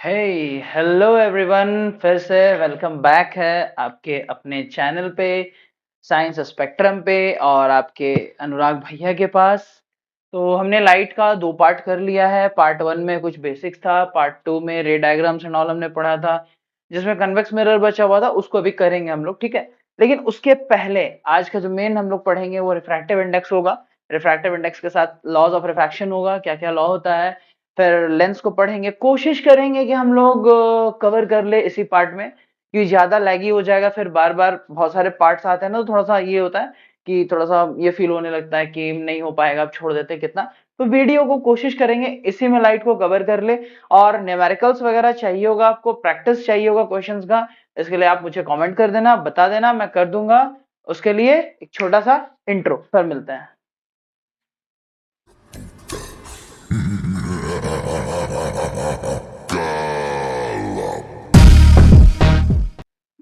हे hello everyone, फिर से welcome back है आपके अपने चैनल पे, साइंस स्पेक्ट्रम पे और आपके अनुराग भैया के पास। तो हमने लाइट का दो पार्ट कर लिया है। पार्ट वन में कुछ बेसिक्स था, पार्ट टू में रे डायग्राम्स एंड ऑल हमने पढ़ा था, जिसमें कन्वेक्स मिरर बचा हुआ था, उसको अभी करेंगे हम लोग, ठीक है। लेकिन उसके पहले आज का जो मेन हम लोग पढ़ेंगे वो रिफ्रैक्टिव इंडेक्स होगा। रिफ्रैक्टिव इंडेक्स के साथ लॉज ऑफ रिफ्रैक्शन होगा, क्या क्या लॉ होता है। फिर लेंस को पढ़ेंगे, कोशिश करेंगे कि हम लोग कवर कर ले इसी पार्ट में, क्योंकि ज्यादा लैगी हो जाएगा। फिर बार बार बहुत सारे पार्ट्स आते हैं ना, तो थोड़ा सा ये होता है कि थोड़ा सा ये फील होने लगता है कि नहीं हो पाएगा, अब छोड़ देते हैं कितना। तो वीडियो को कोशिश करेंगे इसी में लाइट को कवर कर ले। और न्यूमेरिकल्स वगैरह चाहिए होगा, आपको प्रैक्टिस चाहिए होगा क्वेश्चंस का, इसके लिए आप मुझे कमेंट कर देना, बता देना, मैं कर दूंगा। उसके लिए एक छोटा सा इंट्रो, फिर मिलते हैं।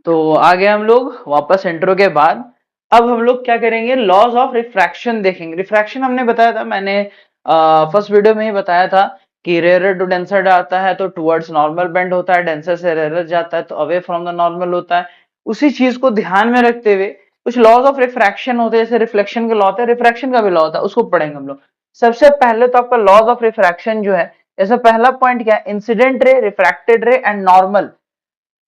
तो आ गए हम लोग वापस इंट्रो के बाद। अब हम लोग क्या करेंगे, लॉज ऑफ रिफ्रैक्शन देखेंगे। रिफ्रैक्शन हमने बताया था, मैंने फर्स्ट वीडियो में ही बताया था कि रेयर टू डेंसर आता है तो टुवर्ड्स नॉर्मल बेंड होता है, डेंसर से रेयर जाता है तो अवे फ्रॉम द नॉर्मल होता है। उसी चीज को ध्यान में रखते हुए कुछ लॉज ऑफ रिफ्रैक्शन होते हैं, जैसे रिफ्लेक्शन के लॉ होता है, रिफ्रैक्शन का भी लॉ होता है, उसको पढ़ेंगे हम लोग। सबसे पहले तो आपका लॉज ऑफ रिफ्रैक्शन जो है, जैसे पहला पॉइंट क्या है, incident ray, refracted ray and normal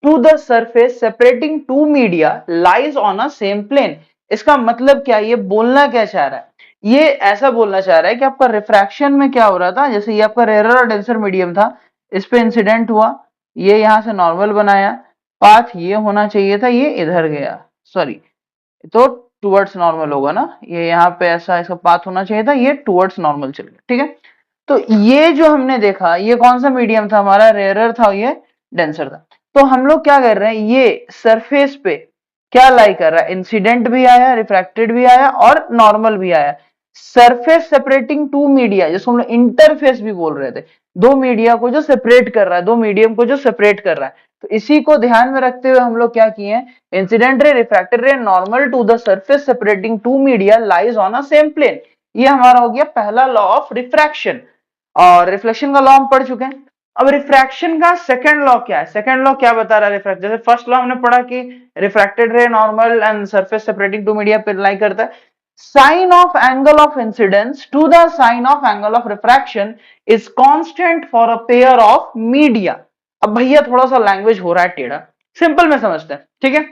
to the surface separating two media lies on a same plane. इसका मतलब क्या, ये बोलना क्या चाह रहा है, ये ऐसा बोलना चाह रहा है कि आपका रिफ्रैक्शन में क्या हो रहा था, जैसे ये आपका रेयर और डेंसर मीडियम था, इस पे इंसिडेंट हुआ, ये यहां से नॉर्मल बनाया, पाथ ये होना चाहिए था, ये इधर गया, सॉरी, तो टुवर्ड्स नॉर्मल होगा ना, ये यहाँ पे ऐसा इसका पाथ होना चाहिए था, ये टुवर्ड्स नॉर्मल चल गया, ठीक है। तो ये जो हमने देखा, ये कौन सा मीडियम था हमारा, रेयरर था, ये डेंसर था। तो हम लोग क्या कर रहे हैं, ये सरफेस पे क्या लाई कर रहा है, इंसिडेंट भी आया, रिफ्रैक्टेड भी आया और नॉर्मल भी आया। सरफेस सेपरेटिंग टू मीडिया, जिसको हम लोग इंटरफेस भी बोल रहे थे, दो मीडिया को जो सेपरेट कर रहा है, दो मीडियम को जो सेपरेट कर रहा है। तो इसी को ध्यान में रखते हुए हम लोग क्या किए हैं, incident ray, refracted ray, normal to the surface separating two media lies on a same plane. ये हमारा हो गया पहला लॉ ऑफ रिफ्रैक्शन। और रिफ्लेक्शन का लॉ हम पढ़ चुके हैं। अब रिफ्रैक्शन का सेकंड लॉ क्या है, सेकंड लॉ क्या बता रहा है रिफ्रैक्शन, जैसे फर्स्ट लॉ हमने पढ़ा कि refracted ray normal and surface separating two media पे लाई करता है। Sine of angle of incidence to the sine of angle of refraction is constant for a pair of media. अब भैया थोड़ा सा लैंग्वेज हो रहा है टेढ़ा, सिंपल में समझते हैं, ठीक है।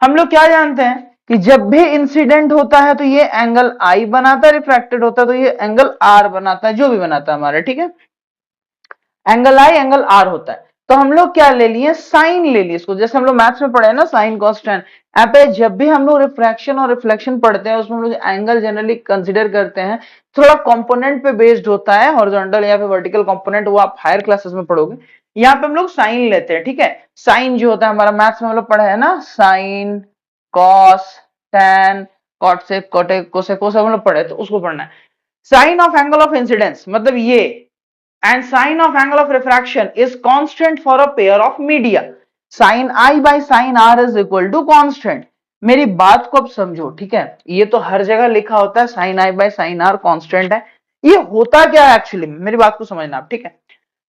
हम लोग क्या जानते हैं कि जब भी इंसिडेंट होता है तो ये एंगल आई बनाता है, रिफ्रैक्टेड होता है तो ये एंगल आर बनाता है, जो भी बनाता है हमारा, ठीक है। एंगल आई एंगल आर होता है। तो हम लोग क्या ले लिए, साइन ले लिए इसको, जैसे हम लोग मैथ्स में पढ़े ना, साइन कॉस टेन। यहाँ पे जब भी हम लोग रिफ्रैक्शन और रिफ्लेक्शन पढ़ते हैं, उसमें हम लोग एंगल जनरली कंसीडर करते हैं, थोड़ा कंपोनेंट पे बेस्ड होता है, हॉरिजॉन्टल या फिर वर्टिकल कंपोनेंट, वो आप हायर क्लासेस में पढ़ोगे। यहाँ पे हम लोग साइन लेते हैं, ठीक है। साइन जो होता है हमारा मैथ्स में हम लोग पढ़ा है ना, साइन, कॉस, टेन, कॉट से कोटेक कोसेक वो सब हम लोग पढ़े, तो उसको पढ़ना है। Sine of angle of incidence मतलब ये, and sine of angle of refraction is constant for a pair of media. Sin I by sin R is equal to constant. मेरी बात को अब समझो, ठीक है। ये तो हर जगह लिखा होता है sin I by sin R constant है। ये होता क्या है एक्चुअली में, मेरी बात को समझना आप, ठीक है।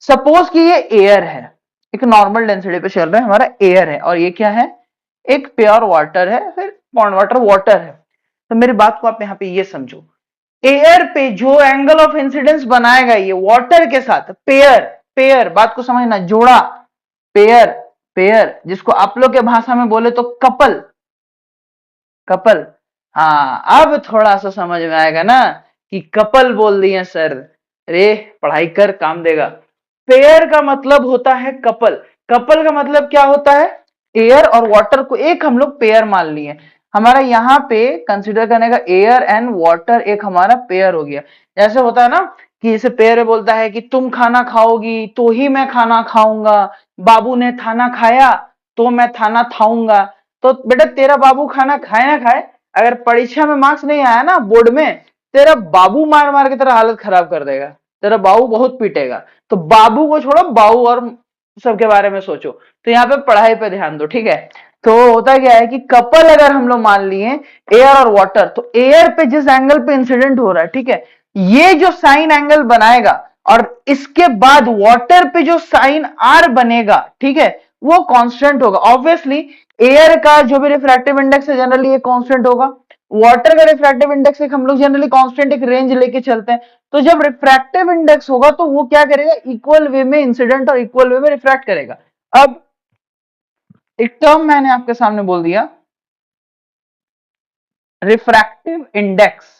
सपोज कि ये एयर है, एक नॉर्मल डेंसिटी पे चल रहा है, हमारा एयर है, और ये क्या है, एक प्योर वाटर है, फिर पॉन्ड वाटर वाटर है। तो मेरी बात को आप यहाँ पे ये समझो, एयर पे जो एंगल ऑफ इंसिडेंस बनाएगा ये वाटर के साथ, पेयर, पेयर बात को समझना, जोड़ा, पेयर, पेयर जिसको आप लोग के भाषा में बोले तो कपल, कपल। हाँ अब थोड़ा सा समझ में आएगा ना कि कपल बोल दिए सर, रे पढ़ाई कर काम देगा। पेयर का मतलब होता है कपल। कपल का मतलब क्या होता है, एयर और वाटर को एक हम लोग पेयर मान लिए। हमारा यहाँ पे कंसिडर करने का एयर एंड वाटर एक हमारा पेयर हो गया। जैसे होता है ना कि इसे पेयर बोलता है कि तुम खाना खाओगी तो ही मैं खाना खाऊंगा, बाबू ने खाना खाया तो मैं खाना खाऊंगा। तो बेटा तेरा बाबू खाना खाए ना खाए, अगर परीक्षा में मार्क्स नहीं आया ना बोर्ड में, तेरा बाबू मार मार के तेरा हालत खराब कर देगा, तेरा बाबू बहुत पीटेगा। तो बाबू को छोड़ो, बाबू और सबके बारे में सोचो। तो यहाँ पे पढ़ाई पे ध्यान दो, ठीक है। तो होता क्या है कि कपल अगर हम लोग मान लिए एयर और वाटर, तो एयर पे जिस एंगल पे इंसिडेंट हो रहा है, ठीक है, ये जो साइन एंगल बनाएगा और इसके बाद वाटर पे जो साइन आर बनेगा, ठीक है, वो कांस्टेंट होगा। ऑब्वियसली एयर का जो भी रिफ्रैक्टिव इंडेक्स है जनरली ये कांस्टेंट होगा, वाटर का रिफ्रैक्टिव इंडेक्स एक हम लोग जनरली कांस्टेंट एक रेंज लेके चलते हैं। तो जब रिफ्रैक्टिव इंडेक्स होगा तो वो क्या करेगा, इक्वल वे में इंसिडेंट और इक्वल वे में रिफ्रैक्ट करेगा। अब एक टर्म मैंने आपके सामने बोल दिया, रिफ्रैक्टिव इंडेक्स।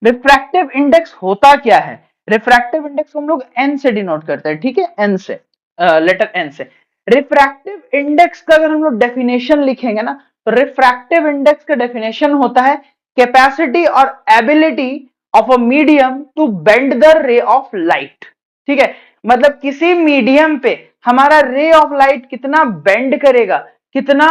रिफ्रैक्टिव इंडेक्स होता क्या है, रिफ्रैक्टिव इंडेक्स हम लोग एन से डिनोट करते हैं, ठीक है, एन से, लेटर एन से। रिफ्रैक्टिव इंडेक्स का अगर हम लोग डेफिनेशन लिखेंगे ना, तो रिफ्रैक्टिव इंडेक्स का डेफिनेशन होता है कैपेसिटी और ability of a medium to bend the ray of light. ठीक है, मतलब किसी मीडियम पे हमारा रे ऑफ लाइट कितना बेंड करेगा, कितना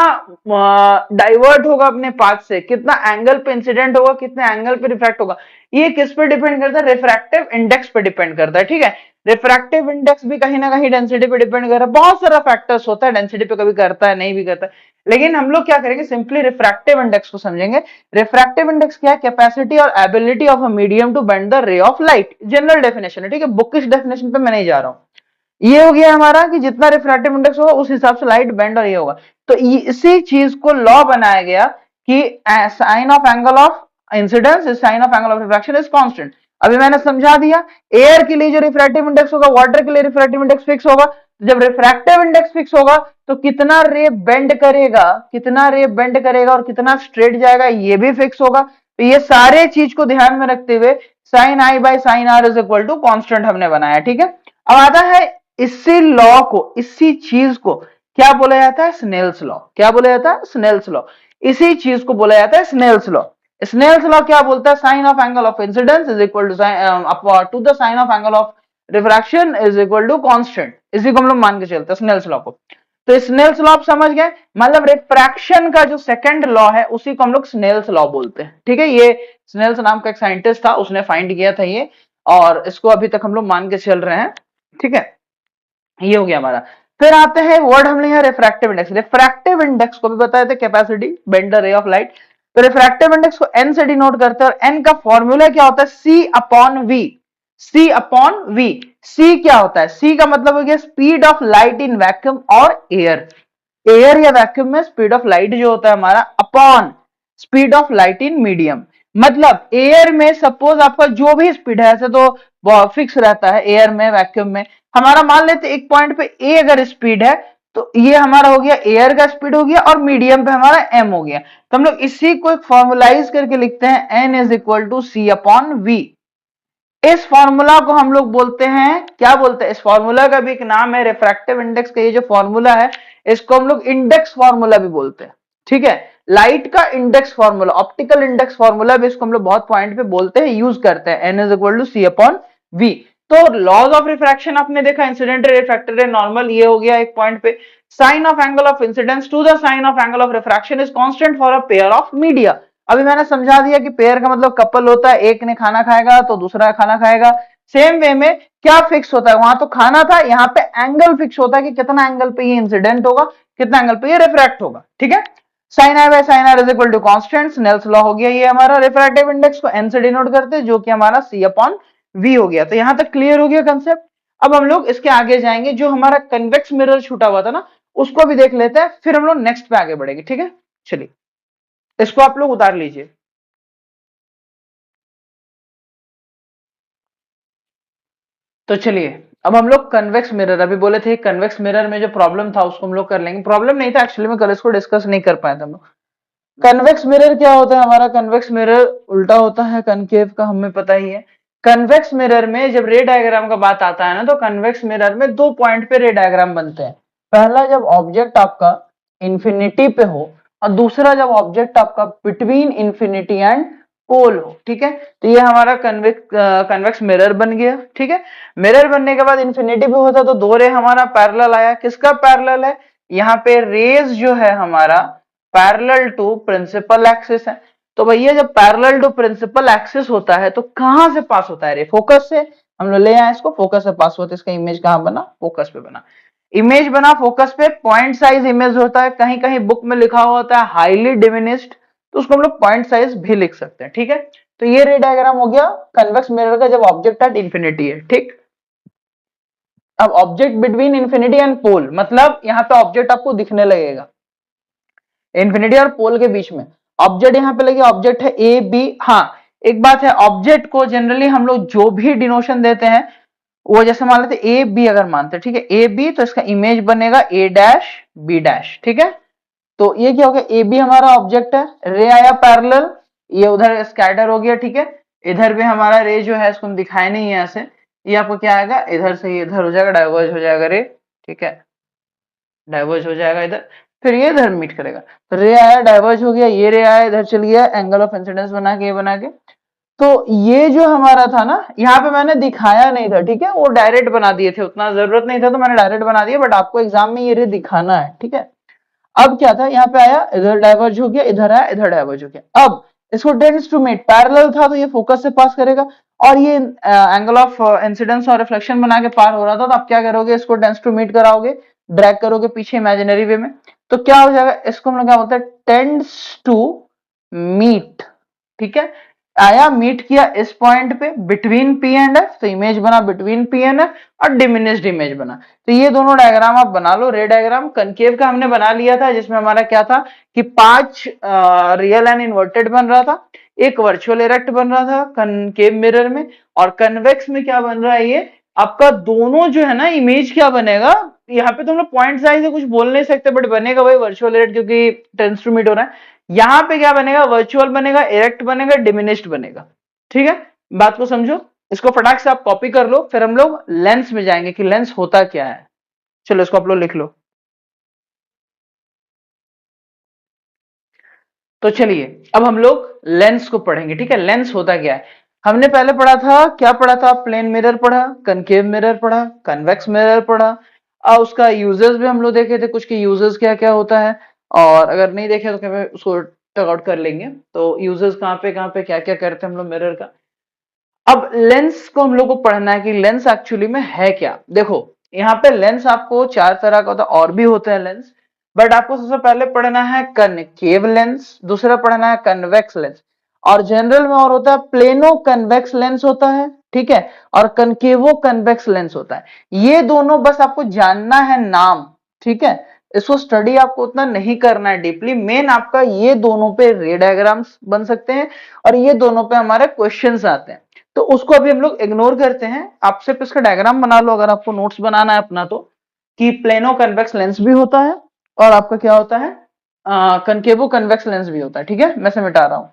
डाइवर्ट होगा अपने पाथ से, कितना एंगल पे इंसिडेंट होगा, कितने एंगल पे रिफ्रैक्ट होगा, ये किस पे डिपेंड करता है, रिफ्रैक्टिव इंडेक्स पे डिपेंड करता है। ठीक है, रिफ्रैक्टिव इंडेक्स भी कहीं ना कहीं डेंसिटी पे डिपेंड कर रहा है, बहुत सारा फैक्टर्स होता है, डेंसिटी पे कभी करता है नहीं भी करता है, लेकिन हम लोग क्या करेंगे, सिंपली रिफ्रैक्टिव इंडेक्स को समझेंगे। रिफ्रैक्टिव इंडेक्स क्या है, कैपेसिटी और ability of a medium to bend the ray of light, general definition है। ठीक है, बुकिश डेफिनेशन पे मैं नहीं जा रहा हूं। ये हो गया हमारा कि जितना रिफ्रैक्टिव इंडेक्स होगा उस हिसाब से लाइट बेंड और ये होगा। तो इसी चीज को लॉ बनाया गया कि sine of angle of incidence is sine of angle of refraction is constant. अभी मैंने समझा दिया, एयर के लिए जो रिफ्रैक्टिव इंडेक्स होगा, वाटर के लिए रिफ्रैक्टिव इंडेक्स फिक्स होगा। जब रिफ्रैक्टिव इंडेक्स फिक्स होगा तो कितना रे बेंड करेगा, कितना रे बेंड करेगा और कितना स्ट्रेट जाएगा ये भी फिक्स होगा। तो ये सारे चीज को ध्यान में रखते हुए sine i by sine r is equal to constant हमने बनाया। ठीक है, अब आता है इसी लॉ को, इसी चीज को क्या बोला जाता है, स्नेल्स लॉ। क्या बोला जाता है, स्नेल्स लॉ। इसी चीज को बोला जाता है स्नेल्स लॉ। स्नेल्स लॉ क्या बोलता है, sine of angle of incidence is equal to the sine of angle of refraction is equal to constant. इसी को हम लोग मान के चलते हैं स्नेल्स लॉ को। तो स्नेल्स लॉ आप समझ गए, मतलब रिफ्रैक्शन का जो सेकंड लॉ है उसी को हम लोग स्नेल्स लॉ बोलते हैं। ठीक है, ये स्नेल्स नाम का एक साइंटिस्ट था, उसने फाइंड किया था ये, और इसको अभी तक हम लोग मान के चल रहे हैं। ठीक है, ये हो गया हमारा। फिर आते हैं वर्ड हमने यहाँ रिफ्रैक्टिव इंडेक्स। रिफ्रैक्टिव इंडेक्स को भी बताए थे capacity bend the ray of light. तो रिफ्रैक्टिव इंडेक्स को एन से डिनोट करते हैं, और एन का फॉर्मूला क्या होता है, सी upon we. C upon we. सी क्या होता है, सी का मतलब हो गया speed of light in vacuum और एयर। एयर या वैक्यूम में स्पीड ऑफ लाइट जो होता है हमारा upon speed of light in medium. मतलब एयर में सपोज आपका जो भी स्पीड है, ऐसे तो फिक्स रहता है एयर में, वैक्यूम में हमारा मान लेते एक पॉइंट पे ए अगर स्पीड है तो ये हमारा हो गया एयर का स्पीड हो गया, और मीडियम पे हमारा एम हो गया। तो हम लोग इसी को एक फॉर्मुलाइज करके लिखते हैं, n is equal to c upon v. इस फॉर्मूला को हम लोग बोलते हैं, क्या बोलते हैं, इस फॉर्मूला का भी एक नाम है, रिफ्रैक्टिव इंडेक्स का ये जो फॉर्मूला है इसको हम लोग इंडेक्स फॉर्मूला भी बोलते हैं। ठीक है, लाइट का index formula, optical index formula भी इसको हम लोग बहुत पॉइंट पे बोलते हैं, यूज करते हैं, n is equal to c upon v. तो लॉज ऑफ रिफ्रैक्शन आपने देखा, incident ray, refracted ray, normal, ये हो गया एक पॉइंट पे। Sine of angle of incidence to the sine of angle of refraction is constant for a pair of media. अभी मैंने समझा दिया कि पेयर का मतलब कपल होता है, एक ने खाना खाएगा तो दूसरा खाना खाएगा। सेम वे में क्या फिक्स होता है, वहां तो खाना था, यहाँ पे एंगल फिक्स होता है कि कितना एंगल पे ये इंसिडेंट होगा, कितना एंगल पे ये रिफ्रैक्ट होगा। ठीक है, sine i by sine r is equal to constant, Snell's law हो गया ये हमारा। रिफ्रैक्टिव इंडेक्स को एन से डिनोट करते हैं, जो कि हमारा सी अपॉन वी हो गया। तो यहां तक क्लियर हो गया कंसेप्ट। अब हम लोग इसके आगे जाएंगे, जो हमारा कन्वेक्स मिरर छूटा हुआ था ना उसको भी देख लेते हैं, फिर हम लोग नेक्स्ट पे आगे बढ़ेंगे। ठीक है, चलिए इसको आप लोग उतार लीजिए। तो चलिए अब हम लोग कन्वेक्स मिरर, अभी बोले थे कन्वेक्स मिरर में जो प्रॉब्लम था उसको हम लोग कर लेंगे। प्रॉब्लम नहीं था एक्चुअली में, कल इसको डिस्कस नहीं कर पाए थे हम लोग। कन्वेक्स मिरर क्या होता है, हमारा कन्वेक्स मिरर उल्टा होता है कनकेव का, हमें पता ही है। कन्वेक्स मिरर में जब रे डायग्राम का बात आता है ना, तो कन्वेक्स मिरर में दो पॉइंट पे रे डायग्राम बनते हैं। पहला जब ऑब्जेक्ट आपका इंफिनिटी पे हो, और दूसरा जब ऑब्जेक्ट आपका बिटवीन इंफिनिटी एंड पोल हो। ठीक है, तो ये हमारा कन्वेक्स मिरर बन गया। ठीक है, मिरर बनने के बाद इंफिनिटी पे होता तो दो रे हमारा पैरेलल आया। किसका पैरेलल है, यहाँ पे रेज जो है हमारा पैरेलल टू प्रिंसिपल एक्सिस है। तो भैया जब पैरेलल टू प्रिंसिपल एक्सिस होता है तो कहां से पास होता है रे, फोकस से। हम लोग ले आए इसको, फोकस से पास होता है। इसका इमेज कहां बना, फोकस पे बना। इमेज बना फोकस पे, पॉइंट साइज इमेज होता है, कहीं कहीं बुक में लिखा हुआ होता है हाईली डिमिनिश्ड, तो उसको हम लोग पॉइंट साइज भी लिख सकते हैं। ठीक है, तो ये रे डायग्राम हो गया कन्वेक्स मिरर का जब ऑब्जेक्ट एट इंफिनिटी है, ठीक। अब object between infinity and pole, मतलब यहाँ पे ऑब्जेक्ट आपको दिखने लगेगा इंफिनिटी और पोल के बीच में। ऑब्जेक्ट यहाँ पे लगे, ऑब्जेक्ट है ए बी। हाँ, एक बात है, ऑब्जेक्ट को जनरली हम लोग जो भी डिनोशन देते हैं वो जैसे मान लेते ए बी अगर मानते हैं, ठीक है, ए बी, तो इसका इमेज बनेगा ए डैश बी डैश, ठीक है। तो ये क्या हो गया, ए बी हमारा ऑब्जेक्ट है, रे आया पैरेलल, ये उधर स्कैटर हो गया, ठीक है। इधर भी हमारा रे जो है इसको हम दिखाए नहीं है ऐसे, ये आपको क्या आएगा, इधर से ये इधर हो जाएगा, डाइवर्ज हो जाएगा रे, ठीक है, डाइवर्ज हो जाएगा इधर, फिर ये इधर मीट करेगा। तो रे आया, डाइवर्ज हो गया, ये रे आया, इधर चल गया, एंगल ऑफ इंसिडेंस बना के, ये बना के। तो ये जो हमारा था ना, यहाँ पे मैंने दिखाया नहीं था, ठीक है, वो डायरेक्ट बना दिए थे, उतना जरूरत नहीं था तो मैंने डायरेक्ट बना दिया, बट आपको एग्जाम में ये रे दिखाना है, ठीक है। अब क्या था, यहाँ पे आया, इधर डाइवर्ज हो गया, इधर आया, इधर डाइवर्ज हो गया। अब इसको टेंड्स टू मीट, पैरेलल था तो ये फोकस से पास करेगा, और ये एंगल ऑफ इंसिडेंस और रिफ्लेक्शन बना के पार हो रहा था, तो आप क्या करोगे, इसको टेंड्स टू मीट कराओगे, ड्रैग करोगे पीछे इमेजिनरी वे में, तो क्या हो जाएगा, इसको हम लोग क्या बोलते हैं, टेंड्स टू मीट, ठीक है। आया, मीट किया इस पॉइंट पे बिटवीन पी एंड एफ, तो इमेज बना बिटवीन पी एंड एफ, और डिमिनिश्ड इमेज बना। तो ये दोनों डायग्राम आप बना लो। रे डायग्राम कनकेव का हमने बना लिया था, जिसमें हमारा क्या था कि 5 रियल एंड इन्वर्टेड बन रहा था, एक वर्चुअल इरेक्ट बन रहा था कनकेव मिरर में, और कन्वेक्स में क्या बन रहा है, ये आपका दोनों जो है ना, इमेज क्या बनेगा, यहाँ पे तो हम लोग पॉइंट साइज से कुछ बोल नहीं सकते, बट बनेगा वही वर्चुअल इरेक्ट, क्योंकि टेंस टू मीट हो रहा है। यहां पे क्या बनेगा, वर्चुअल बनेगा, इरेक्ट बनेगा, डिमिनिश्ड बनेगा, ठीक है। बात को समझो, इसको फटाक से आप कॉपी कर लो, फिर हम लोग लेंस में जाएंगे कि लेंस होता क्या है। चलो इसको आप लोग लिख लो। तो चलिए अब हम लोग लेंस को पढ़ेंगे, ठीक है। लेंस होता क्या है, हमने पहले पढ़ा था, क्या पढ़ा था, प्लेन मिरर पढ़ा, कनकेव मिरर पढ़ा, कन्वेक्स मिरर पढ़ा, और उसका यूजेस भी हम लोग देखे थे, कुछ के यूजेस क्या क्या होता है, और अगर नहीं देखे तो क्या उसको टक आउट कर लेंगे। तो यूजेस कहाँ पे क्या क्या करते हैं हम लोग मिरर का। अब लेंस को हम लोग को पढ़ना है कि लेंस एक्चुअली में है क्या। देखो यहाँ पे लेंस आपको 4 तरह का होता है, और भी होते हैं लेंस, बट आपको सबसे पहले पढ़ना है कनकेव लेंस, दूसरा पढ़ना है कन्वेक्स लेंस, और जनरल में और होता है प्लेनो कन्वेक्स लेंस होता है, ठीक है, और कनकेवो कन्वेक्स लेंस होता है। ये दोनों बस आपको जानना है नाम, ठीक है। इसको स्टडी आपको उतना नहीं करना है डीपली, मेन आपका ये दोनों पे रे डायग्राम्स बन सकते हैं, और ये दोनों पे हमारे क्वेश्चंस आते हैं। तो उसको अभी हम लोग इग्नोर करते हैं, आप सिर्फ इसका डायग्राम बना लो अगर आपको नोट्स बनाना है अपना, तो कि प्लेनो कन्वेक्स लेंस भी होता है, और आपका क्या होता है, कनकेवो कन्वेक्स लेंस भी होता है, ठीक है। मैं से मिटा रहा हूं।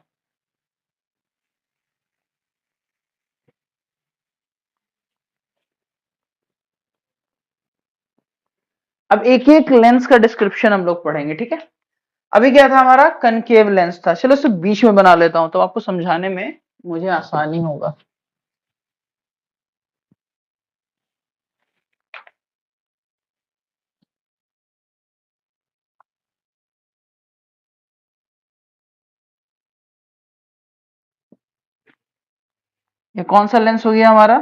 अब एक एक लेंस का डिस्क्रिप्शन हम लोग पढ़ेंगे, ठीक है। अभी क्या था, हमारा कनकेव लेंस था, चलो इसे बीच में बना लेता हूं तो आपको समझाने में मुझे आसानी होगा। ये कौन सा लेंस हो गया हमारा,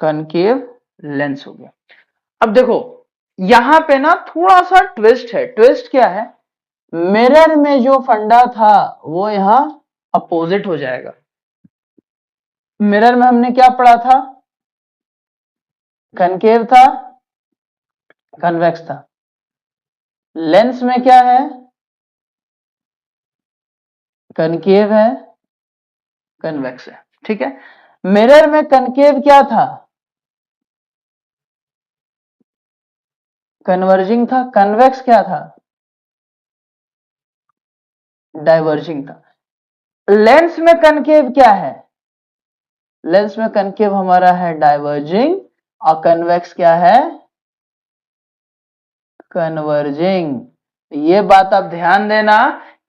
कनकेव लेंस हो गया। अब देखो यहां पे ना थोड़ा सा ट्विस्ट है, ट्विस्ट क्या है, मिरर में जो फंडा था वो यहां अपोजिट हो जाएगा। मिरर में हमने क्या पढ़ा था, कनकेव था, कन्वेक्स था। लेंस में क्या है, कनकेव है, कन्वेक्स है, ठीक है। मिरर में कनकेव क्या था, कन्वर्जिंग था, कन्वेक्स क्या था, डाइवर्जिंग था। लेंस में कनकेव क्या है, लेंस में कनकेव हमारा है डाइवर्जिंग, और कन्वेक्स क्या है, कन्वर्जिंग। ये बात आप ध्यान देना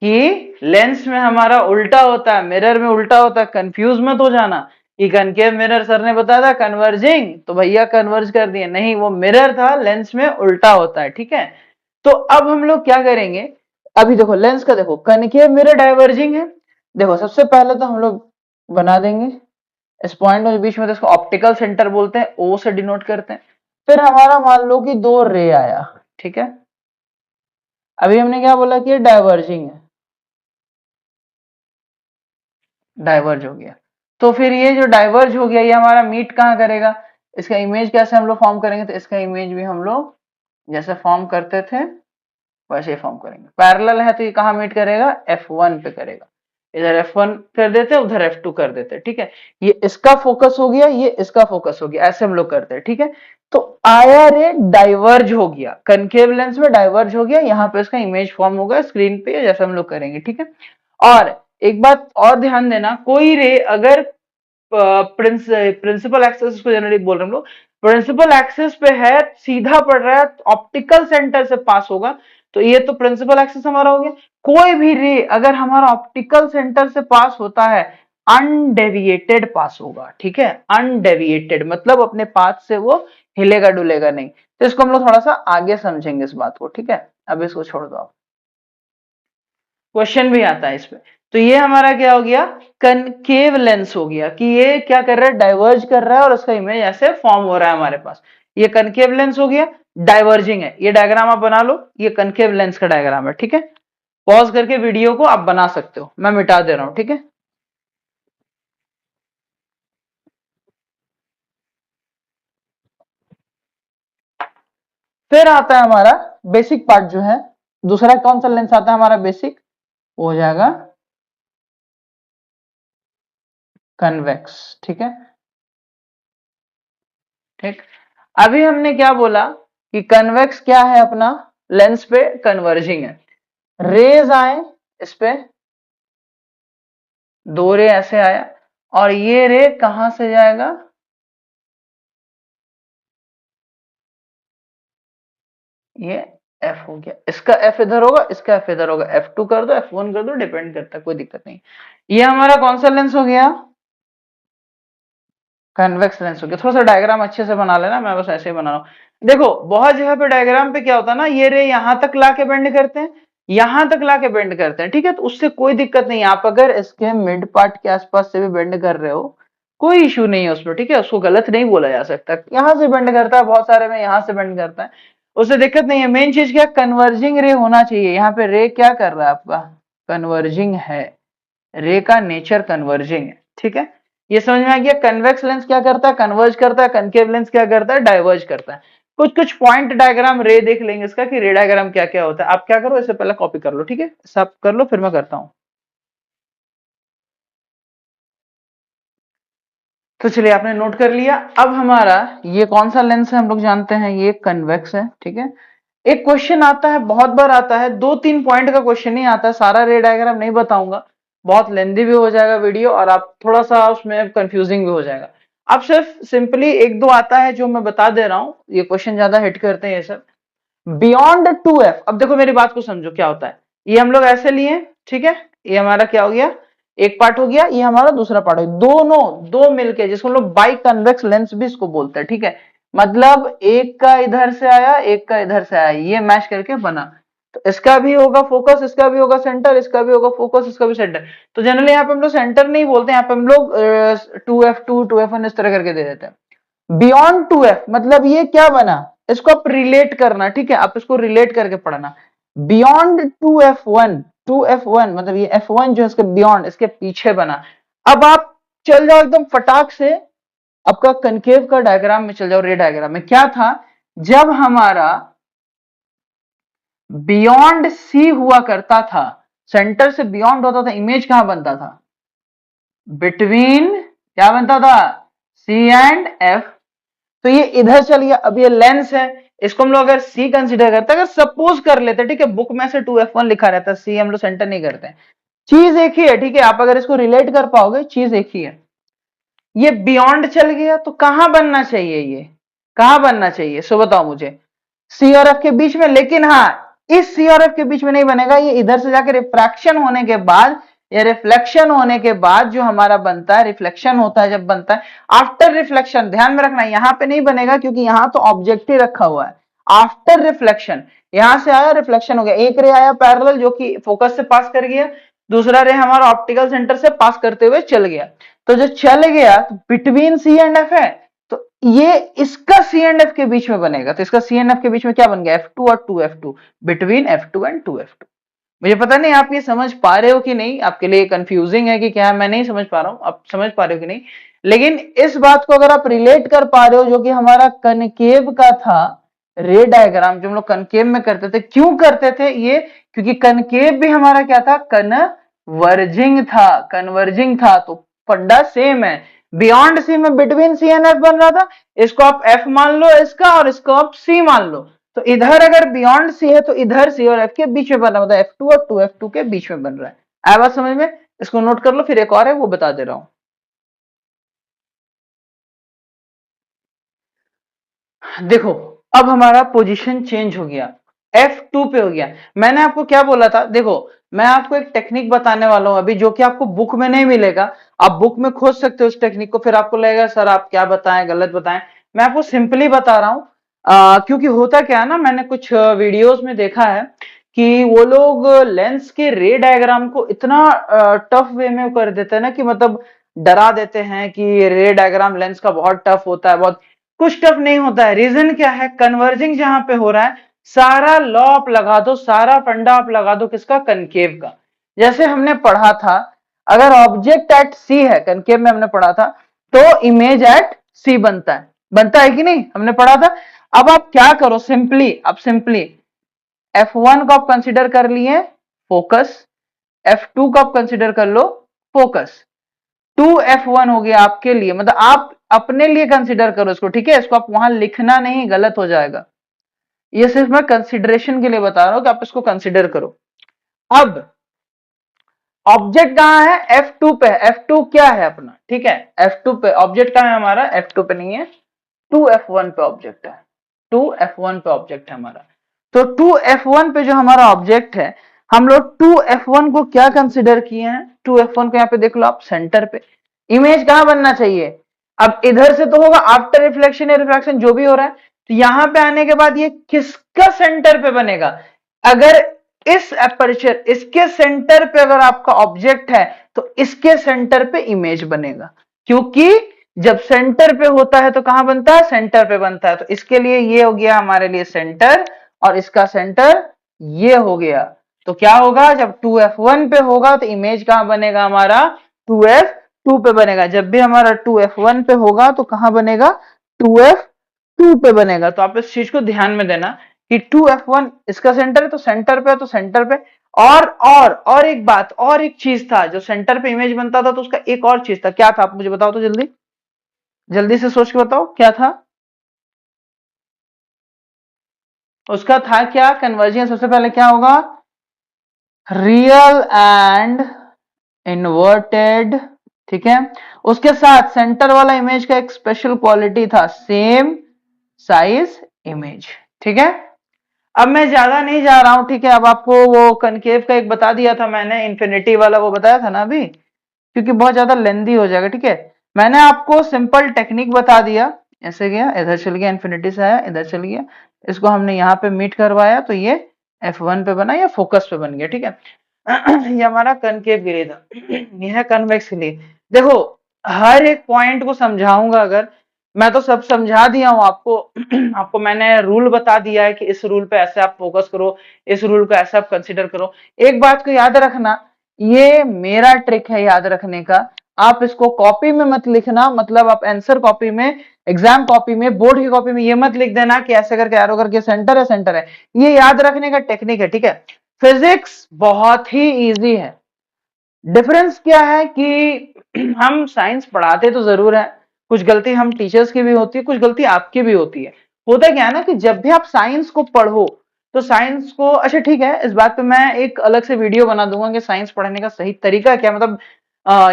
कि लेंस में हमारा उल्टा होता है, मिरर में उल्टा होता है, कंफ्यूज मत हो जाना कि कनकेव मिरर सर ने बताया था कन्वर्जिंग तो भैया कन्वर्ज कर दिए, नहीं, वो मिरर था, लेंस में उल्टा होता है, ठीक है। तो अब हम लोग क्या करेंगे, अभी देखो लेंस का, देखो कनकेव मिरर डाइवर्जिंग है, देखो सबसे पहले तो हम लोग बना देंगे इस पॉइंट के बीच में, तो इसको ऑप्टिकल सेंटर बोलते हैं, ओ से डिनोट करते हैं। फिर हमारा मान लो कि 2 रे आया, ठीक है। अभी हमने क्या बोला कि डाइवर्जिंग है, डाइवर्ज हो गया। तो फिर ये जो डाइवर्ज हो गया ये हमारा मीट कहाँ करेगा, इसका इमेज कैसे हम लोग फॉर्म करेंगे, तो इसका इमेज भी हम लोग जैसे फॉर्म करते थे वैसे ही फॉर्म करेंगे। पैरेलल है तो ये कहाँ मीट करेगा, F1 पे करेगा। इधर F1 कर देते उधर F2 कर देते, ठीक है। ये इसका फोकस हो गया, ये इसका फोकस हो गया, ऐसे हम लोग करते हैं, ठीक है। तो आया रे डाइवर्ज हो गया, कनकेव लेंस में डाइवर्ज हो गया, यहाँ पे इसका इमेज फॉर्म होगा स्क्रीन पे जैसे हम लोग करेंगे, ठीक है। और एक बात और ध्यान देना, कोई रे अगर प्रिंसिपल एक्सेस को जनरली बोल रहे हम लोग, प्रिंसिपल एक्सेस पे है, सीधा पड़ रहा है, ऑप्टिकल सेंटर से पास होगा, तो ये तो प्रिंसिपल एक्सेस हमारा हो गया। कोई भी रे अगर हमारा ऑप्टिकल सेंटर से पास होता है अनडेविएटेड पास होगा, ठीक है। अनडेविएटेड मतलब अपने पाथ से वो हिलेगा डुलेगा नहीं। तो इसको हम लोग थोड़ा सा आगे समझेंगे इस बात को, ठीक है। अब इसको छोड़ दो आप, क्वेश्चन भी आता है इसमें। तो ये हमारा क्या हो गया, कनकेव लेंस हो गया, कि ये क्या कर रहा है, डाइवर्ज कर रहा है और उसका इमेज ऐसे फॉर्म हो रहा है हमारे पास। ये कनकेव लेंस हो गया, डाइवर्जिंग है। ये डायग्राम आप बना लो, ये कनकेव लेंस का डायग्राम है, ठीक है। पॉज करके वीडियो को आप बना सकते हो, मैं मिटा दे रहा हूं, ठीक है। फिर आता है हमारा बेसिक पार्ट जो है, दूसरा कौन सा लेंस आता है हमारा बेसिक, हो जाएगा कन्वेक्स, ठीक है। ठीक, अभी हमने क्या बोला कि कन्वेक्स क्या है अपना, लेंस पे कन्वर्जिंग है। रेज आए इस पे, दो रे ऐसे आया, और ये रे कहां से जाएगा, ये एफ हो गया, इसका एफ इधर होगा, इसका एफ इधर होगा, F2 कर दो F1 कर दो, डिपेंड करता है, कोई दिक्कत नहीं। ये हमारा कौन सा लेंस हो गया, कन्वेक्स लेंस हो गया। थोड़ा सा डायग्राम अच्छे से बना लेना, मैं बस ऐसे ही बना रहा हूं। देखो बहुत जगह पे डायग्राम पे क्या होता है ना, ये रे यहां तक लाके बेंड करते हैं, यहां तक लाके बेंड करते हैं, ठीक है। तो उससे कोई दिक्कत नहीं है, आप अगर इसके मिड पार्ट के आसपास से भी बेंड कर रहे हो कोई इशू नहीं है उसमें, ठीक है। उसको गलत नहीं बोला जा सकता, यहां से बेंड करता है, बहुत सारे में यहां से बेंड करता है, उससे दिक्कत नहीं है। मेन चीज क्या, कन्वर्जिंग रे होना चाहिए। यहाँ पे रे क्या कर रहा है आपका, कन्वर्जिंग है, रे का नेचर कन्वर्जिंग है, ठीक है। ये समझ में आ गया, कन्वेक्स लेंस क्या करता है, कन्वर्ज करता है, कनकेव लेंस क्या करता है, डाइवर्ज करता है। कुछ कुछ पॉइंट डायग्राम रे देख लेंगे इसका, कि रे डायग्राम क्या क्या होता है। आप क्या करो, इससे पहले कॉपी कर लो, ठीक है, सब कर लो फिर मैं करता हूं। तो चलिए आपने नोट कर लिया। अब हमारा ये कौन सा लेंस है हम लोग जानते हैं, ये कन्वेक्स है, ठीक है। एक क्वेश्चन आता है, बहुत बार आता है, दो तीन पॉइंट का क्वेश्चन ही आता है, सारा रे डायग्राम नहीं बताऊंगा, बहुत लेंदी भी हो जाएगा वीडियो और आप थोड़ा सा उसमें कंफ्यूजिंग भी हो जाएगा। अब सिर्फ सिंपली एक दो आता है जो मैं बता दे रहा हूं, ये क्वेश्चन ज्यादा हिट करते हैं ये सब। बियॉन्ड 2f, अब देखो मेरी बात को समझो क्या होता है। ये हम लोग ऐसे लिए, ठीक है, ये हमारा क्या हो गया, एक पार्ट हो गया, ये हमारा दूसरा पार्ट हो गया, दोनों दो मिलके, जिसको हम लोग बाई कन्वेक्स लेंस भी इसको बोलते हैं, ठीक है। मतलब एक का इधर से आया, एक का इधर से आया, ये मैच करके बना। तो इसका भी होगा फोकस, इसका भी होगा सेंटर, इसका भी होगा फोकस, इसका भी सेंटर। तो जनरली यहाँ पे हम लोग सेंटर नहीं बोलते, यहाँ पे हम लोग 2f2 2f1 इस तरह करके दे देते हैं। बियॉन्ड 2f मतलब ये क्या बना, इसको आप रिलेट करना, ठीक है, आप इसको रिलेट करके पढ़ना। बियॉन्ड 2f1, 2f1 मतलब ये f1 जो है इसके बियॉन्ड, इसके पीछे बना। अब आप चल जाओ एकदम फटाक से आपका कनकेव का डायग्राम में चल जाओ, रे डायग्राम में क्या था, जब हमारा बियॉन्ड सी हुआ करता था, सेंटर से बियॉन्ड होता था, इमेज कहां बनता था, बिटवीन, क्या बनता था, सी एंड एफ। तो ये इधर चल गया, अब ये लेंस है, इसको हम लोग अगर सी कंसीडर करते हैं, अगर सपोज कर लेते हैं, ठीक है, बुक में से 2f1 लिखा रहता है, सी हम लोग सेंटर नहीं करते हैं, चीज एक ही है, ठीक है। आप अगर इसको रिलेट कर पाओगे, चीज एक ही है। ये बियॉन्ड चल गया तो कहां बनना चाहिए, ये कहां बनना चाहिए, सो बताओ मुझे, सी और एफ के बीच में। लेकिन हाँ, इस सी और एफ के बीच में नहीं बनेगा, ये इधर से जाकर रिफ्रैक्शन होने के बाद या रिफ्लेक्शन होने के बाद जो हमारा बनता है, रिफ्लेक्शन होता है जब बनता है, आफ्टर रिफ्लेक्शन, ध्यान में रखना, यहां पे नहीं बनेगा क्योंकि यहां तो ऑब्जेक्ट ही रखा हुआ है। आफ्टर रिफ्लेक्शन, यहां से आया, रिफ्लेक्शन हो गया, एक रे आया पैरेलल जो कि फोकस से पास कर गया, दूसरा रे हमारा ऑप्टिकल सेंटर से पास करते हुए चल गया। तो जो चल गया तो बिटवीन सी एंड एफ है, तो ये इसका सी एंड एफ के बीच में बनेगा। तो इसका सी एंड एफ के बीच में क्या बन गया, F2 और 2f2, between F2 and 2f2। मुझे पता नहीं आप ये समझ पा रहे हो कि नहीं, आपके लिए कंफ्यूजिंग है कि क्या, मैं नहीं समझ पा रहा हूं, आप समझ पा रहे हो कि नहीं। लेकिन इस बात को अगर आप रिलेट कर पा रहे हो, जो कि हमारा कनकेव का था रे डायग्राम, जो हम लोग कनकेव में करते थे, क्यों करते थे ये, क्योंकि कनकेव भी हमारा क्या था, कन्वर्जिंग था, कन्वर्जिंग था। तो फंडा सेम है, बियॉन्ड सी में बिटवीन सी एंड एफ बन रहा था, इसको आप एफ मान लो इसका, और इसको आप सी मान लो। तो इधर अगर बियॉन्ड सी है तो इधर सी और एफ के बीच में बन रहा, मतलब F2 और 2F2 के बीच में बन रहा है। आया बात समझ में? इसको नोट कर लो, फिर एक और है वो बता दे रहा हूं। देखो, अब हमारा पोजीशन चेंज हो गया, F2 पे हो गया। मैंने आपको क्या बोला था, देखो मैं आपको एक टेक्निक बताने वाला हूं अभी, जो कि आपको बुक में नहीं मिलेगा। आप बुक में खोज सकते हो इस टेक्निक को, फिर आपको लगेगा सर आप क्या बताएं, गलत बताएं। मैं आपको सिंपली बता रहा हूं, क्योंकि होता क्या है ना, मैंने कुछ वीडियोस में देखा है कि वो लोग लेंस के रे डायग्राम को इतना टफ वे में कर देते हैं ना, कि मतलब डरा देते हैं कि रे डायग्राम लेंस का बहुत टफ होता है, बहुत कुछ टफ नहीं होता है। रीजन क्या है, कन्वर्जिंग जहां पे हो रहा है, सारा लॉ आप लगा दो, सारा फंडा आप लगा दो, किसका, कनकेव का। जैसे हमने पढ़ा था, अगर ऑब्जेक्ट एट सी है, कनकेव में हमने पढ़ा था, तो इमेज एट सी बनता है कि नहीं, हमने पढ़ा था। अब आप क्या करो, सिंपली आप सिंपली F1 को आप कंसिडर कर लिए फोकस, F2 को आप कंसिडर कर लो फोकस, 2F1 हो गया आपके लिए, मतलब आप अपने लिए कंसिडर करो इसको, ठीक है, इसको आप वहां लिखना नहीं, गलत हो जाएगा। ये सिर्फ मैं कंसिडरेशन के लिए बता रहा हूं कि आप इसको कंसिडर करो। अब ऑब्जेक्ट कहां है, F2 पे, F2 क्या है अपना, ठीक है, F2 पे ऑब्जेक्ट कहां है हमारा, F2 पे नहीं है, 2F1 पे ऑब्जेक्ट है, 2F1 पे ऑब्जेक्ट है हमारा। तो 2F1 पे जो हमारा ऑब्जेक्ट है, हम लोग 2F1 को क्या कंसिडर किए हैं, 2F1 को यहाँ पे देख लो आप, सेंटर पे। इमेज कहां बनना चाहिए, अब इधर से तो होगा आफ्टर रिफ्लेक्शन या रिफ्रैक्शन जो भी हो रहा है, तो यहां पे आने के बाद ये किसका सेंटर पे बनेगा, अगर इस एपर्चर, इसके सेंटर पे अगर आपका ऑब्जेक्ट है, तो इसके सेंटर पे इमेज बनेगा। क्योंकि जब सेंटर पे होता है तो कहां बनता है, सेंटर पे बनता है। तो इसके लिए ये हो गया हमारे लिए सेंटर, और इसका सेंटर ये हो गया। तो क्या होगा, जब 2F1 पे होगा तो इमेज कहां बनेगा हमारा, 2F2 पे बनेगा। जब भी हमारा 2F1 पे होगा तो कहां बनेगा, 2F2 पे बनेगा। तो आप इस चीज को ध्यान में देना कि 2F1 इसका सेंटर है, तो सेंटर पे है, तो सेंटर पे। और एक बात, और एक चीज था, जो सेंटर पे इमेज बनता था तो उसका एक और चीज था, क्या था आप मुझे बताओ तो, जल्दी जल्दी से सोच के बताओ क्या था उसका, था क्या कन्वर्जन, सबसे पहले क्या होगा, रियल एंड इन्वर्टेड, ठीक है। उसके साथ सेंटर वाला इमेज का एक स्पेशल क्वालिटी था, सेम साइज इमेज, ठीक है। अब मैं ज्यादा नहीं जा रहा हूं, ठीक है। अब आपको वो कनकेव का एक बता दिया था मैंने, इन्फिनिटी वाला वो बताया था ना अभी, क्योंकि बहुत ज्यादा लेंदी हो जाएगा, ठीक है। मैंने आपको सिंपल टेक्निक बता दिया, ऐसे गया इधर चल गया, इन्फिनिटी से आया इधर चल गया, इसको हमने यहाँ पे मीट करवाया तो ये F1 पे बना, या फोकस पे बन गया, ठीक है। ये हमारा कनकेव गिरे था, ये है कन्वेक्स के लिए। देखो, हर एक पॉइंट को समझाऊंगा, अगर मैं तो सब समझा दिया हूं आपको। आपको मैंने रूल बता दिया है कि इस रूल पे ऐसे आप फोकस करो, इस रूल को ऐसे आप कंसीडर करो। एक बात को याद रखना, ये मेरा ट्रिक है याद रखने का, आप इसको कॉपी में मत लिखना, मतलब आप आंसर कॉपी में, एग्जाम कॉपी में, बोर्ड की कॉपी में ये मत लिख देना कि ऐसे करके एरो करके सेंटर है सेंटर है। ये याद रखने का टेक्निक है, ठीक है। फिजिक्स बहुत ही इजी है। डिफरेंस क्या है कि हम साइंस पढ़ाते तो जरूर है, कुछ गलती हम टीचर्स की भी होती है, कुछ गलती आपकी भी होती है। होता क्या है ना, कि जब भी आप साइंस को पढ़ो तो साइंस को, अच्छा ठीक है, इस बात पे मैं एक अलग से वीडियो बना दूंगा कि साइंस पढ़ने का सही तरीका क्या, मतलब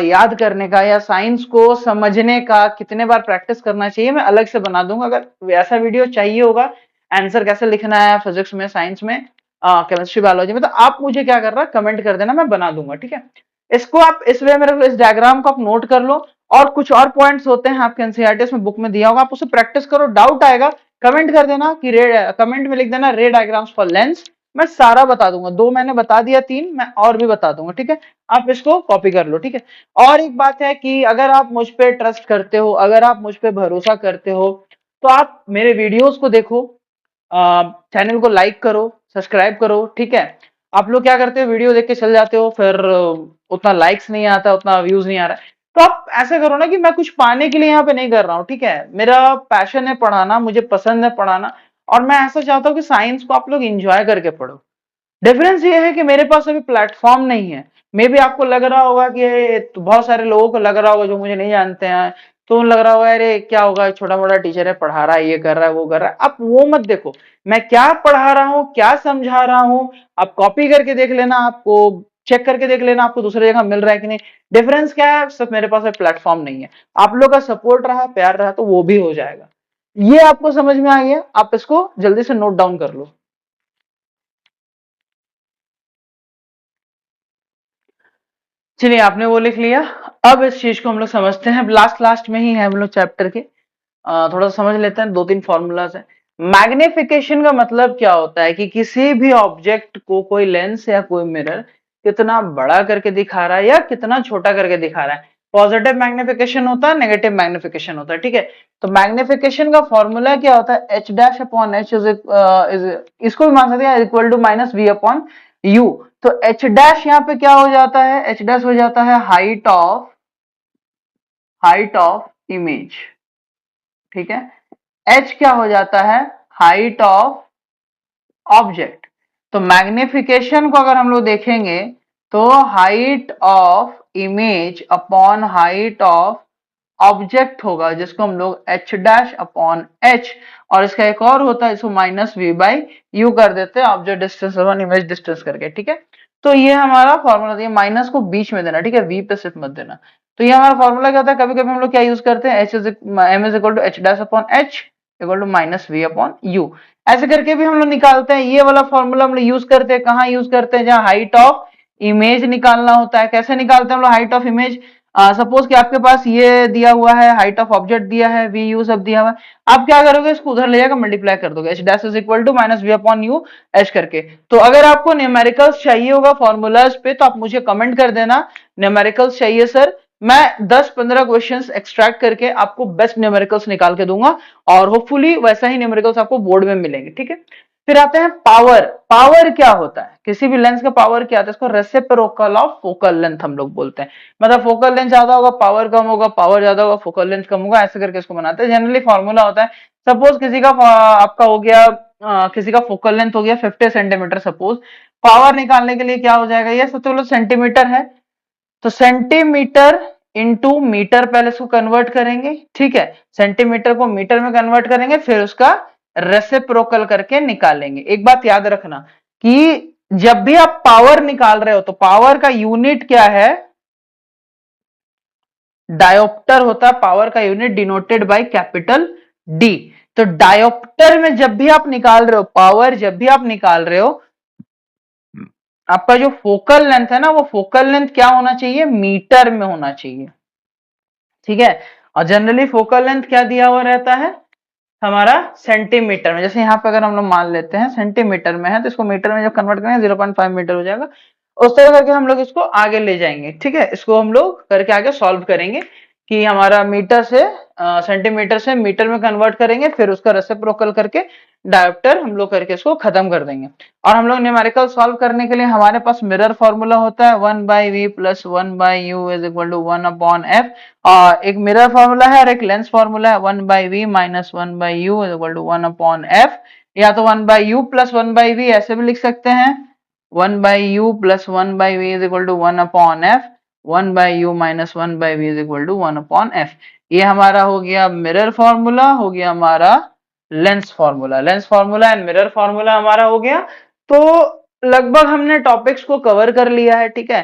याद करने का या साइंस को समझने का कितने बार प्रैक्टिस करना चाहिए, मैं अलग से बना दूंगा। अगर वैसा वीडियो चाहिए होगा, आंसर कैसे लिखना है फिजिक्स में, साइंस में, केमिस्ट्री बायोलॉजी में, तो आप मुझे क्या कर रहा है, कमेंट कर देना, मैं बना दूंगा, ठीक है। इसको आप इस वे में रख लो, इस डायग्राम को आप नोट कर लो। और कुछ और पॉइंट्स होते हैं आपके एनसीईआरटी में बुक में दिया होगा, आप उसे प्रैक्टिस करो, डाउट आएगा कमेंट कर देना कि रे, कमेंट में लिख देना रे डायग्राम्स फॉर लेंस, मैं सारा बता दूंगा। दो मैंने बता दिया, तीन मैं और भी बता दूंगा, ठीक है। आप इसको कॉपी कर लो, ठीक है। और एक बात है कि अगर आप मुझ पे ट्रस्ट करते हो, अगर आप मुझ पे भरोसा करते हो, तो आप मेरे वीडियोस को देखो, चैनल को लाइक करो, सब्सक्राइब करो, ठीक है। आप लोग क्या करते हो, वीडियो देख के चल जाते हो, फिर उतना लाइक्स नहीं आता, उतना व्यूज नहीं आ रहा है। तो आप ऐसा करो ना कि मैं कुछ पाने के लिए यहाँ पे नहीं कर रहा हूँ, ठीक है, मेरा पैशन है पढ़ाना, मुझे पसंद है पढ़ाना, और मैं ऐसा चाहता हूँ कि साइंस को आप लोग इंजॉय करके पढ़ो। डिफरेंस ये है कि मेरे पास अभी प्लेटफॉर्म नहीं है। मे बी आपको लग रहा होगा कि तो बहुत सारे लोगों को लग रहा होगा जो मुझे नहीं जानते हैं, तो उन्हें लग रहा होगा अरे क्या होगा, छोटा मोटा टीचर है, पढ़ा रहा है, ये कर रहा है, वो कर रहा है। आप वो मत देखो, मैं क्या पढ़ा रहा हूँ, क्या समझा रहा हूँ। आप कॉपी करके देख लेना, आपको चेक करके देख लेना, आपको दूसरी जगह मिल रहा है कि नहीं। डिफरेंस क्या है, सिर्फ मेरे पास प्लेटफॉर्म नहीं है। आप लोग का सपोर्ट रहा, प्यार रहा, तो वो भी हो जाएगा। ये आपको समझ में आ गया, आप इसको जल्दी से नोट डाउन कर लो। चलिए, आपने वो लिख लिया। अब इस चीज को हम लोग समझते हैं, लास्ट लास्ट में ही है हम लोग चैप्टर के। थोड़ा सा समझ लेते हैं, दो तीन फॉर्मूलाज है। मैग्निफिकेशन का मतलब क्या होता है कि किसी भी ऑब्जेक्ट को कोई लेंस या कोई मिरर कितना बड़ा करके दिखा रहा है या कितना छोटा करके दिखा रहा है। पॉजिटिव मैग्निफिकेशन होता है, नेगेटिव मैग्निफिकेशन होता है, ठीक है। तो मैग्निफिकेशन का फॉर्मूला क्या होता है, एच डैश अपॉन एच इसको भी मान सकते हैं equal to minus v upon u. तो एच डैश यहाँ पे क्या हो जाता है, एच डैश हो जाता है हाइट ऑफ इमेज, ठीक है। एच क्या हो जाता है, हाइट ऑफ ऑब्जेक्ट। तो मैग्निफिकेशन को अगर हम लोग देखेंगे तो height of image upon height of object होगा, जिसको हम लोग एच डैश अपॉन एच, और इसका एक और होता है, इसको माइनस वी बाई यू कर देते हैं, object distance upon image distance करके, ठीक है। तो ये हमारा फॉर्मूला दिया, माइनस को बीच में देना, ठीक है, वी पे सिर्फ मत देना। तो ये हमारा फॉर्मूला क्या होता है, कभी कभी हम लोग क्या यूज करते हैं, h is m is equal to h dash upon h equal to minus v upon u. ऐसे करके भी हम लोग निकालते हैं। ये वाला फॉर्मूला हम लोग यूज करते हैं, कहाँ यूज करते हैं, जहां हाइट ऑफ इमेज निकालना होता है। कैसे निकालते हैं हम लोग हाइट ऑफ इमेज, सपोज कि आपके पास ये दिया हुआ है, हाइट ऑफ ऑब्जेक्ट दिया है, वी यू सब दिया हुआ है। आप क्या करोगे, इसको उधर ले जाकर मल्टीप्लाई कर दोगे, h dash is equal to minus v upon u h करके। तो अगर आपको न्यूमेरिकल्स चाहिए होगा फॉर्मूलाज पे, तो आप मुझे कमेंट कर देना, न्यूमेरिकल्स चाहिए सर, मैं 10-15 क्वेश्चंस एक्सट्रैक्ट करके आपको बेस्ट न्यूमेरिकल्स निकाल के दूंगा, और होपफुली वैसा ही न्यूमेरिकल्स आपको बोर्ड में मिलेंगे, ठीक है। फिर आते हैं पावर। पावर क्या होता है, किसी भी लेंस का पावर क्या होता है, इसको रेसिप्रोकल ऑफ फोकल लेंथ हम लोग बोलते हैं। मतलब फोकल लेंथ ज्यादा होगा पावर कम होगा, पावर ज्यादा होगा फोकल लेंथ कम होगा, ऐसे करके इसको बनाते हैं। जनरली फॉर्मूला होता है, सपोज किसी का आपका हो गया, किसी का फोकल लेंथ हो गया 50 सेंटीमीटर सपोज, पावर निकालने के लिए क्या हो जाएगा, ये सबसे पहले सेंटीमीटर है, तो सेंटीमीटर इंटू मीटर पहले इसको कन्वर्ट करेंगे, ठीक है। सेंटीमीटर को मीटर में कन्वर्ट करेंगे, फिर उसका रेसिप्रोकल करके निकालेंगे। एक बात याद रखना कि जब भी आप पावर निकाल रहे हो तो पावर का यूनिट क्या है, डायोप्टर होता है पावर का unit, denoted by capital D. तो डायोप्टर में जब भी आप निकाल रहे हो पावर, जब भी आप निकाल रहे हो, आपका जो फोकल लेंथ है ना, वो फोकल लेंथ क्या होना चाहिए, मीटर में होना चाहिए, ठीक है। और जनरली फोकल लेंथ क्या दिया हुआ रहता है हमारा, सेंटीमीटर में। जैसे यहाँ पे अगर हम लोग मान लेते हैं सेंटीमीटर में है, तो इसको मीटर में जब कन्वर्ट करेंगे 0.5 मीटर हो जाएगा। उस तरह करके हम लोग इसको आगे ले जाएंगे, ठीक है। इसको हम लोग करके आगे सॉल्व करेंगे कि हमारा मीटर से सेंटीमीटर से मीटर में कन्वर्ट करेंगे, फिर उसका रेसिप्रोकल करके डायोप्टर हम लोग करके इसको खत्म कर देंगे। और हम लोग न्यूमेरिकल सॉल्व करने के लिए हमारे पास मिरर फॉर्मूला होता है, 1/v plus 1/u is equal to 1/f। और एक मिरर फॉर्मूला है और एक लेंस फॉर्मूला है, 1/v minus 1/u is equal to 1/f। या तो 1/u प्लस 1/v ऐसे भी लिख सकते हैं, 1/u plus 1/v is equal to 1/f, 1/u minus 1/v is equal to 1/f। ये हमारा हो गया मिरर फॉर्मूला, हो गया हमारा lens formula. Lens formula and mirror formula हमारा हो गया। तो लगभग हमने टॉपिक्स को कवर कर लिया है, ठीक है।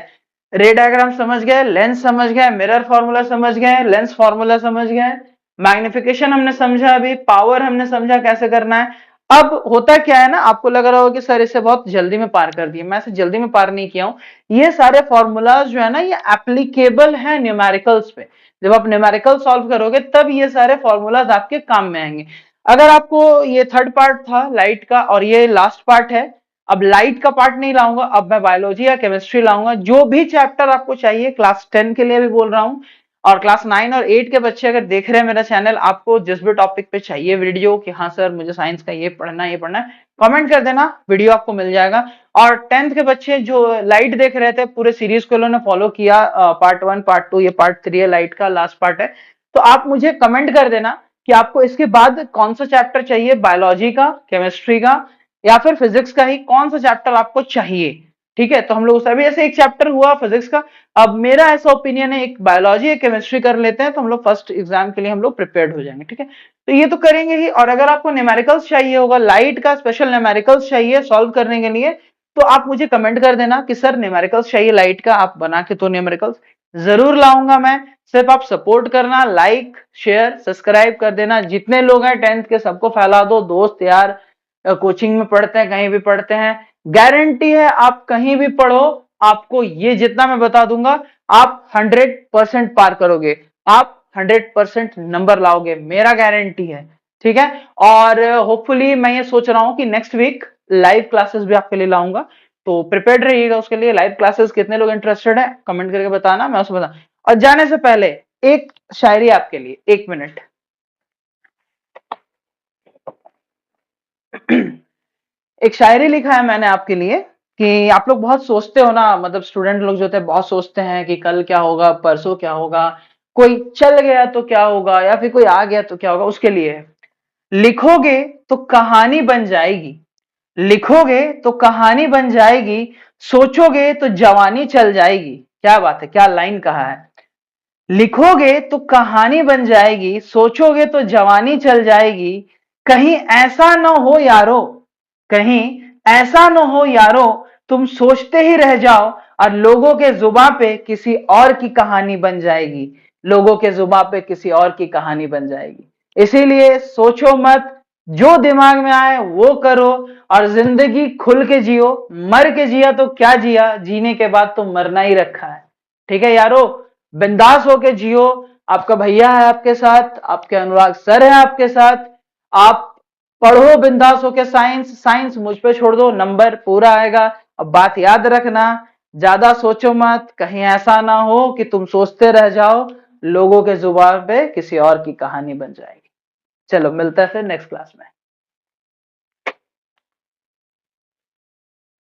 रे डायग्राम समझ गए, लेंस समझ गए, मिरर फॉर्मूला समझ गए, लेंस फॉर्मूला समझ गए, मैग्निफिकेशन हमने समझा, अभी पावर हमने समझा कैसे करना है। अब होता क्या है ना, आपको लग रहा होगा कि सर इसे बहुत जल्दी में पार कर दिया, मैं इसे जल्दी में पार नहीं किया हूं। ये सारे फॉर्मूलाज जो है ना, ये एप्लीकेबल है न्यूमेरिकल्स पे। जब आप न्यूमेरिकल सॉल्व करोगे तब ये सारे फॉर्मूलाज आपके काम में आएंगे। अगर आपको ये थर्ड पार्ट था लाइट का और ये लास्ट पार्ट है, अब लाइट का पार्ट नहीं लाऊंगा, अब मैं बायोलॉजी या केमिस्ट्री लाऊंगा। जो भी चैप्टर आपको चाहिए, क्लास 10 के लिए भी बोल रहा हूं, और क्लास 9 और 8 के बच्चे अगर देख रहे हैं मेरा चैनल, आपको जिस भी टॉपिक पे चाहिए वीडियो कि हाँ सर मुझे साइंस का ये पढ़ना है ये पढ़ना है, कमेंट कर देना, वीडियो आपको मिल जाएगा। और 10th के बच्चे जो लाइट देख रहे थे, पूरे सीरीज को उन्होंने फॉलो किया, पार्ट 1 पार्ट 2 ये पार्ट 3 है, लाइट का लास्ट पार्ट है, तो आप मुझे कमेंट कर देना कि आपको इसके बाद कौन सा चैप्टर चाहिए, बायोलॉजी का, केमिस्ट्री का या फिर फिजिक्स का, ही कौन सा चैप्टर आपको चाहिए। ठीक है, तो हम लोग अभी ऐसे एक चैप्टर हुआ फिजिक्स का, अब मेरा ऐसा ओपिनियन है एक बायोलॉजी एक केमिस्ट्री कर लेते हैं तो हम लोग फर्स्ट एग्जाम के लिए हम लोग प्रिपेयर्ड हो जाएंगे। ठीक है, तो ये तो करेंगे ही। और अगर आपको न्यूमेरिकल्स चाहिए होगा, लाइट का स्पेशल न्यूमेरिकल्स चाहिए सॉल्व करने के लिए, तो आप मुझे कमेंट कर देना कि सर न्यूमेरिकल्स चाहिए लाइट का, आप बना के तो न्यूमेरिकल्स जरूर लाऊंगा मैं। सिर्फ आप सपोर्ट करना, लाइक शेयर सब्सक्राइब कर देना, जितने लोग हैं 10th के सबको फैला दो, दोस्त यार कोचिंग में पढ़ते हैं कहीं भी पढ़ते हैं, गारंटी है आप कहीं भी पढ़ो, आपको ये जितना मैं बता दूंगा आप 100% पार करोगे, आप 100% नंबर लाओगे, मेरा गारंटी है। ठीक है, और होपफुली मैं ये सोच रहा हूं कि नेक्स्ट वीक लाइव क्लासेस भी आपके लिए लाऊंगा, तो प्रिपेयर्ड रहिएगा उसके लिए। लाइव क्लासेस कितने लोग इंटरेस्टेड है कमेंट करके बताना, मैं उसको बता। और जाने से पहले एक शायरी आपके लिए, 1 मिनट। एक शायरी लिखा है मैंने आपके लिए कि आप लोग बहुत सोचते हो ना, मतलब स्टूडेंट लोग जो होते हैं बहुत सोचते हैं कि कल क्या होगा, परसों क्या होगा, कोई चल गया तो क्या होगा, या फिर कोई आ गया तो क्या होगा। उसके लिए है, लिखोगे तो कहानी बन जाएगी, लिखोगे तो कहानी बन जाएगी, सोचोगे तो जवानी चल जाएगी। क्या बात है, क्या लाइन कहा है। लिखोगे तो कहानी बन जाएगी, सोचोगे तो जवानी चल जाएगी, कहीं ऐसा न हो यारो, कहीं ऐसा न हो यारो, तुम सोचते ही रह जाओ और लोगों के जुबां पे किसी और की कहानी बन जाएगी, लोगों के जुबां पे किसी और की कहानी बन जाएगी। इसीलिए सोचो मत, जो दिमाग में आए वो करो और जिंदगी खुल के जियो, मर के जिया तो क्या जिया, जीने के बाद तो मरना ही रखा है। ठीक है यारो, बिंदास होके जियो, आपका भैया है आपके साथ, आपके अनुराग सर है आपके साथ, आप पढ़ो बिंदास होके साइंस, साइंस मुझ पे छोड़ दो, नंबर पूरा आएगा। अब बात याद रखना, ज्यादा सोचो मत, कहीं ऐसा ना हो कि तुम सोचते रह जाओ, लोगों के जुबान पे किसी और की कहानी बन जाएगी। चलो मिलता है फिर नेक्स्ट क्लास में।